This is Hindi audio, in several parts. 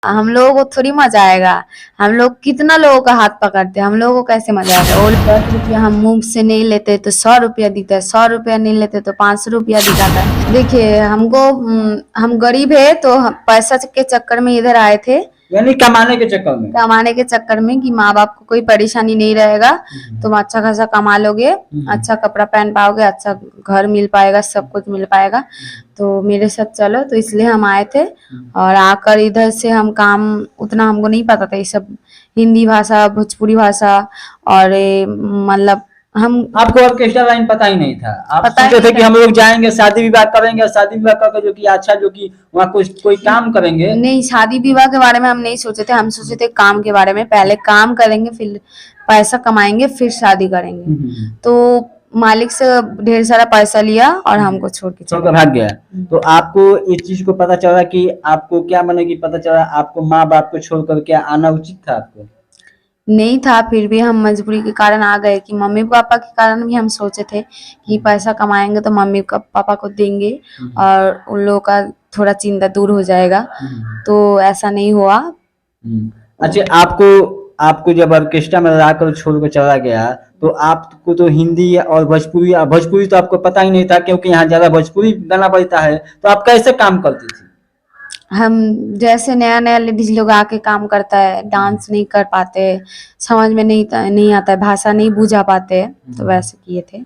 हम लोगों को थोड़ी मजा आएगा। हम लोग कितना लोगों का हाथ पकड़ते हैं, हम लोगों को कैसे मजा आएगा। और 10 रुपया हम मुंह से नहीं लेते तो 100 रुपया दिखता है, 100 रुपया नहीं लेते तो 500 रुपया दिखाता है। देखिए हमको हम गरीब है तो पैसा के चक्कर में इधर आए थे, यानी कमाने के चक्कर में, कमाने के चक्कर में कि माँ बाप को कोई परेशानी नहीं रहेगा, तुम अच्छा खासा कमा लोगे, अच्छा कपड़ा पहन पाओगे, अच्छा घर मिल पाएगा, सब कुछ मिल पाएगा, तो मेरे साथ चलो। तो इसलिए हम आए थे। और आकर इधर से हम काम उतना हमको नहीं पता था, ये सब हिंदी भाषा, भोजपुरी भाषा और मतलब हम आपको ऑर्केस्ट्रा लाइन पता ही नहीं था। आप पता सोचे थे नहीं कि था। हम लोग जाएंगे शादी विवाह करेंगे, शादी विवाह करके जो कि अच्छा जो कि वहाँ कुछ कोई काम करेंगे। नहीं, शादी विवाह के बारे में हम नहीं सोचे थे, हम सोचे थे काम के बारे में। पहले काम करेंगे, फिर पैसा कमाएंगे, फिर शादी करेंगे। तो मालिक से ढेर सारा पैसा लिया और हमको छोड़ के छोड़कर भाग गया। तो आपको इस चीज को पता चला कि आपको क्या माने कि पता चला आपको माँ बाप को छोड़ करके आना उचित था आपको? नहीं था, फिर भी हम मजबूरी के कारण आ गए कि मम्मी पापा के कारण भी हम सोचे थे कि पैसा कमाएंगे तो मम्मी पापा को देंगे और उन लोगों का थोड़ा चिंता दूर हो जाएगा, तो ऐसा नहीं हुआ। अच्छा, आपको आपको जब ऑर्केस्ट्रा में लाकर छोड़ कर चला गया तो आपको तो हिंदी और भोजपुरी भोजपुरी तो आपको पता ही नहीं था, क्योंकि यहाँ ज्यादा भोजपुरी गाना बजता है। तो आप कैसे काम करती थी? हम जैसे नया नया लेडीज लोग आके काम करता है, डांस नहीं कर पाते, समझ में नहीं आता है, भाषा नहीं बुझा पाते, तो वैसे किए थे।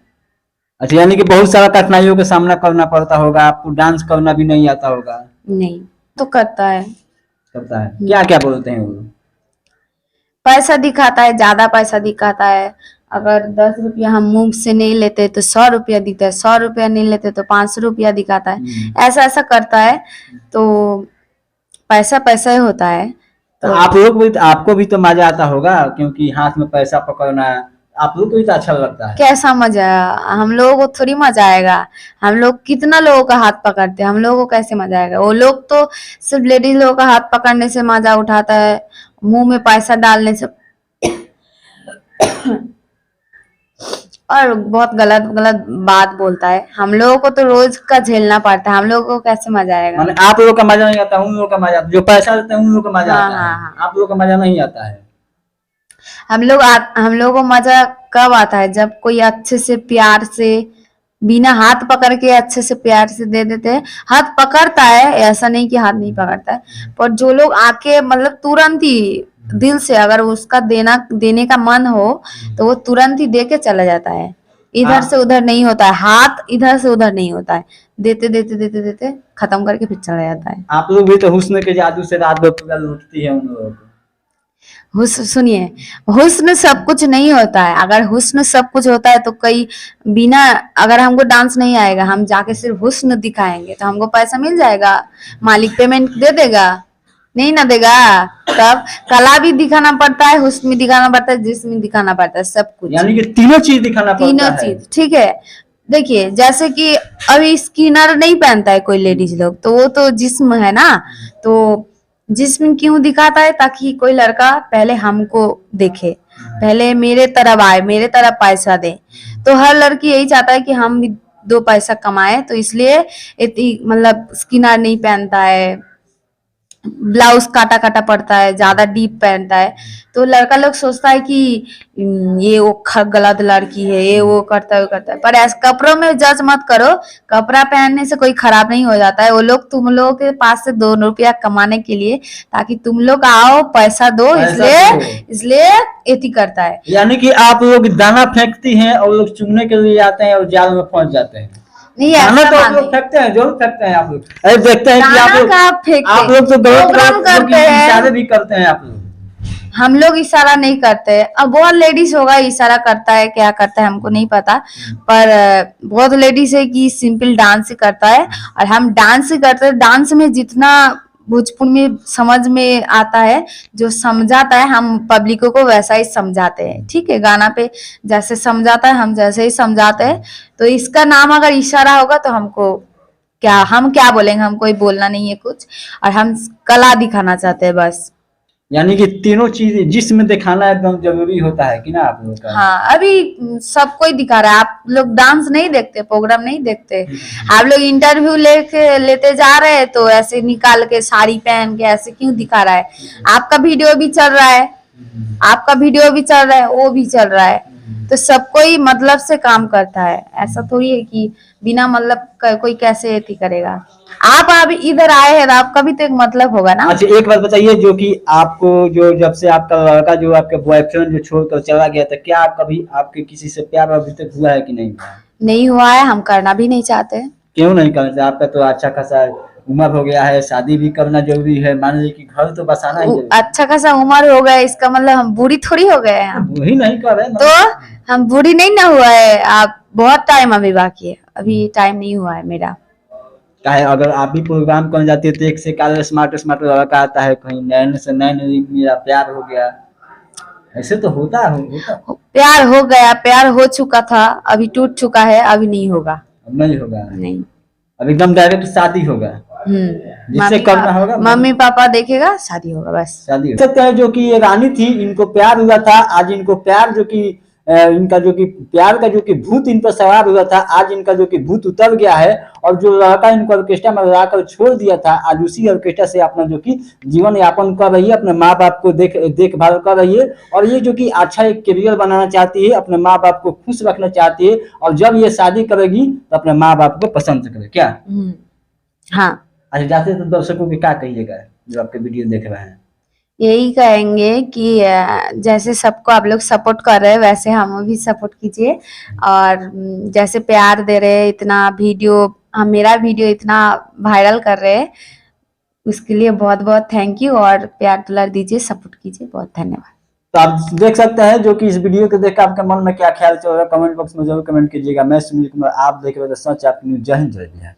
अच्छा, यानी कि बहुत सारा कठिनाइयों का सामना करना पड़ता होगा, आपको डांस करना भी नहीं आता होगा। नहीं तो करता है। करता है, क्या क्या बोलते हैं वो? पैसा दिखाता है, ज्यादा पैसा दिखाता है। अगर 10 रुपया हम मुंह से नहीं लेते तो 100 रुपया दिखता है, 100 रुपया नहीं लेते तो 500 रुपया दिखाता है। ऐसा ऐसा करता है, तो पैसा पैसा ही होता है। तो आप लोग भी, आपको भी तो मजा आता होगा, क्योंकि हाथ में पैसा पकड़ना आप लोग को भी तो अच्छा लगता है। कैसा मजा, हम लोगों को थोड़ी मजा आएगा। हम लोग कितना लोगों का हाथ पकड़ते हैं, हम लोगों को कैसे मजा आएगा। वो लोग तो सिर्फ लेडीज लोगों का हाथ पकड़ने से मजा उठाता है, मुंह में पैसा डालने से और बहुत गलत गलत बात बोलता है। हम लोगों को तो रोज का झेलना पड़ता है, हम लोगों को कैसे मजा आएगा। माने आप लोगों का मजा नहीं आता, उन लोगों का मजा आता, जो पैसा देते हैं उन लोगों का मजा हाँ आता हाँ है। हाँ। आप लोगों का मजा नहीं आता है। हम लोगों को मजा कब आता है, जब कोई अच्छे से प्यार से बिना हाथ पकड़ के अच्छे से प्यार से दे देते हैं। हाथ पकड़ता है, ऐसा नहीं कि हाथ नहीं पकड़ता है, पर जो लोग आके मतलब तुरंत ही दिल से, अगर उसका देने का मन हो तो वो तुरंत ही दे के चला जाता है। इधर से उधर नहीं होता है, हाथ इधर से उधर नहीं होता है, देते देते देते देते खत्म करके फिर चला जाता है। आप लोग भी तो हुस्न के जादू से रात भर पूरा लूटती है उन लोगों को। सुनिए, हुस्न सब कुछ नहीं होता है। अगर हुस्न सब कुछ होता है तो कई बिना, अगर हमको डांस नहीं आएगा, हम जाके सिर्फ हुस्न दिखाएंगे तो हमको पैसा मिल जाएगा, मालिक पेमेंट दे देगा? नहीं ना देगा। तब कला भी दिखाना पड़ता है, हुस्न भी दिखाना पड़ता है, जिस्म भी दिखाना पड़ता है, सब कुछ। यानी कि तीनों चीज दिखाना पड़ता तीनों है। चीज, ठीक है। देखिए जैसे कि अभी स्किनर नहीं पहनता है कोई लेडीज लोग, तो वो तो जिस्म है ना, तो जिस्म क्यों दिखाता है, ताकि कोई लड़का पहले हमको देखे, पहले मेरे तरफ आए, मेरे तरफ पैसा दे। तो हर लड़की यही चाहता है कि हम भी 2 पैसा कमाए, तो इसलिए मतलब स्किनर नहीं पहनता है, ब्लाउज काटा काटा पड़ता है, ज्यादा डीप पहनता है, तो लड़का लोग सोचता है कि ये वो गलत लड़की है, ये वो करता है वो करता है। पर ऐसे कपड़ों में जज मत करो, कपड़ा पहनने से कोई खराब नहीं हो जाता है। वो लोग तुम लोगों के पास से 2 रुपया कमाने के लिए, ताकि तुम लोग आओ पैसा दो, इसलिए एती करता है। यानी कि आप लोग दाना फेंकती हैं और लोग चुनने के लिए आते हैं और जाल में फंस जाते हैं। नहीं, दाना ऐसा तो आप बात लोग नहीं। फेंकते हैं, जरूर फेंकते हैं आप लोग। अरे देखते हैं कि दाना का आप लोग तो गलत प्रोग्राम बात करते हैं, इशारे भी करते हैं आप लोग। हम लोग इशारा नहीं करते। अब बहुत लेडीज होगा इशारा करता है, क्या करता है हमको नहीं पता, पर बहुत लेडीज है कि सिंपल डांस ही करता है, और हम डांस ही करते हैं। डांस में जितना भोजपुर में समझ में आता है, जो समझाता है, हम पब्लिकों को वैसा ही समझाते हैं, ठीक है। गाना पे जैसे समझाता है हम जैसे ही समझाते हैं। तो इसका नाम अगर इशारा होगा तो हम क्या बोलेंगे, हम कोई बोलना नहीं है कुछ, और हम कला दिखाना चाहते हैं बस। यानी कि तीनों चीज जिस्म दिखाना एकदम जरूरी होता है कि ना आप लोगों का। हाँ, अभी सब कोई दिखा रहा है। आप लोग डांस नहीं देखते, प्रोग्राम नहीं देखते, आप लोग इंटरव्यू लेते जा रहे हैं तो ऐसे निकाल के साड़ी पहन के ऐसे क्यों दिखा रहा है? आपका वीडियो भी चल रहा है, आपका वीडियो भी चल रहा है, वो भी चल रहा है, तो सब कोई मतलब से काम करता है। ऐसा थोड़ी है कि बिना मतलब कोई कैसे एथी करेगा। आप अभी इधर आए हैं तो आपका भी तो एक मतलब होगा ना। अच्छा एक बात बताइए, जो कि आपको जो जब से आपका लड़का जो आपके बॉयफ्रेंड जो छोड़कर चला गया था, क्या कभी आपके किसी से प्यार अभी तक हुआ है कि नहीं हुआ है? नहीं हुआ है, हम करना भी नहीं चाहते। क्यों नहीं करते? आपका तो अच्छा खासा उम्र हो गया है, शादी भी करना जरूरी है, मान लीजिए कि घर तो बसाना ही जरूरी है। अच्छा खासा उम्र हो गया, इसका मतलब हम बूढ़ी थोड़ी हो गए हैं। वही नहीं कर रहे तो हम बूढ़ी नहीं ना हुआ है, आप बहुत टाइम अभी बाकी है, अभी टाइम नहीं हुआ है मेरा। चाहे अगर आप भी प्रोग्राम करने जाते हैं तो एक से काले स्मार्ट स्मार्ट लड़का आता है, कहीं नैन से नैन मेरा प्यार हो गया, ऐसे तो होता है। प्यार हो गया, प्यार हो चुका था, अभी टूट चुका है, अभी नहीं होगा। अब नहीं होगा, नहीं। अब एकदम डायरेक्ट शादी होगा, जिससे करना होगा मम्मी पापा देखेगा, शादी होगा, बस शादी हो सकता है। जो कि ये रानी थी, इनको प्यार हुआ था, आज इनको प्यार जो कि इनका जो कि प्यार का जो कि भूत इन पर सवार हुआ था, आज इनका जो कि भूत उतर गया है। और जो लड़का इनको ऑर्केस्ट्रा में लगाकर छोड़ दिया था, आज उसी ऑर्केस्ट्रा से अपना जो कि जीवन यापन कर रही है, अपने माँ बाप को देखभाल कर रही है। और ये जो कि अच्छा एक करियर बनाना चाहती है, अपने माँ बाप को खुश रखना चाहती है, और जब ये शादी करेगी तो अपने माँ बाप को पसंद करे क्या? हाँ। अच्छा जाते तो दर्शकों को क्या कहिएगा जो आपके वीडियो देख रहे हैं? यही कहेंगे कि जैसे सबको आप लोग सपोर्ट कर रहे हैं वैसे हमें भी सपोर्ट कीजिए, और जैसे प्यार दे रहे हैं, इतना वीडियो हम मेरा वीडियो इतना वायरल कर रहे हैं, उसके लिए बहुत बहुत थैंक यू, और प्यार दुलार दीजिए, सपोर्ट कीजिए, बहुत धन्यवाद। तो आप देख सकते हैं जो कि इस वीडियो को देख आपके मन में क्या ख्याल चल रहा है, कमेंट बॉक्स में जरूर कमेंट कीजिएगा। मैं सुनील कुमार, आप देख रहे हैं सच आप न्यूज़। जय हिंद, जय बिहार।